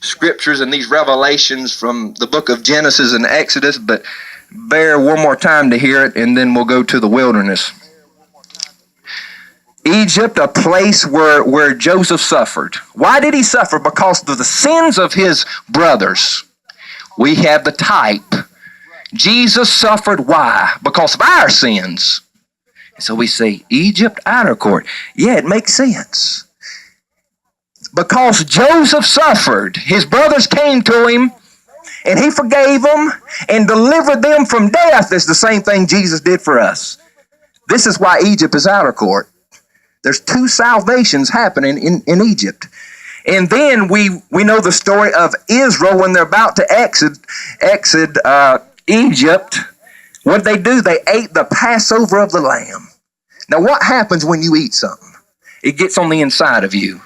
scriptures and these revelations from the book of Genesis and Exodus, but bear one more time to hear it, and then we'll go to the wilderness. Egypt, a place where Joseph suffered. Why did he suffer? Because of the sins of his brothers. We have the type. Jesus suffered. Why? Because of our sins. So we say, Egypt, outer court. Yeah, it makes sense. Because Joseph suffered, his brothers came to him, and he forgave them and delivered them from death. It's the same thing Jesus did for us. This is why Egypt is outer court. There's two salvations happening in Egypt. And then we know the story of Israel when they're about to exit Egypt. What did they do? They ate the Passover of the Lamb. Now what happens when you eat something? It gets on the inside of you.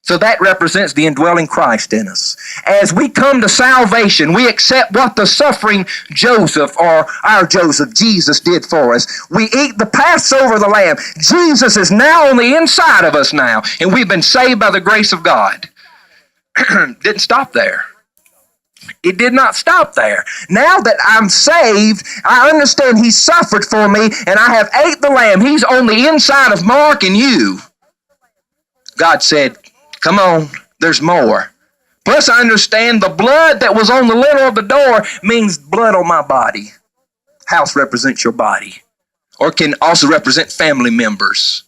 So that represents the indwelling Christ in us. As we come to salvation, we accept what the suffering Joseph, or our Joseph, Jesus did for us. We eat the Passover of the Lamb. Jesus is now on the inside of us now, and we've been saved by the grace of God. Didn't stop there. It did not stop there. Now that I'm saved, I understand He suffered for me, and I have ate the Lamb. He's on the inside of Mark and you. God said, come on, there's more. Plus, I understand the blood that was on the lintel of the door means blood on my body. House represents your body, or can also represent family members.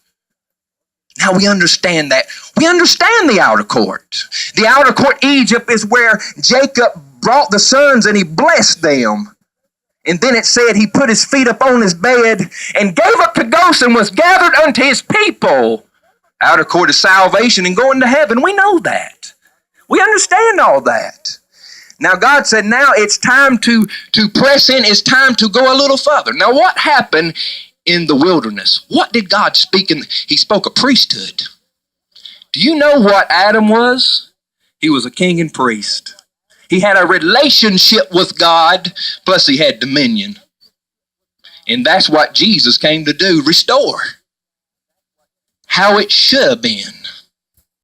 Now we understand that. We understand the outer court. The outer court, Egypt, is where Jacob brought the sons and he blessed them. And then it said he put his feet up on his bed and gave up to ghosts and was gathered unto his people. Outer court is salvation and going to heaven. We know that. We understand all that. Now God said, now it's time to press in. It's time to go a little further. Now what happened in the wilderness? What did God speak? He spoke a priesthood. Do you know what Adam was? He was a king and priest. He had a relationship with God, plus he had dominion. And that's what Jesus came to do, restore how it should have been.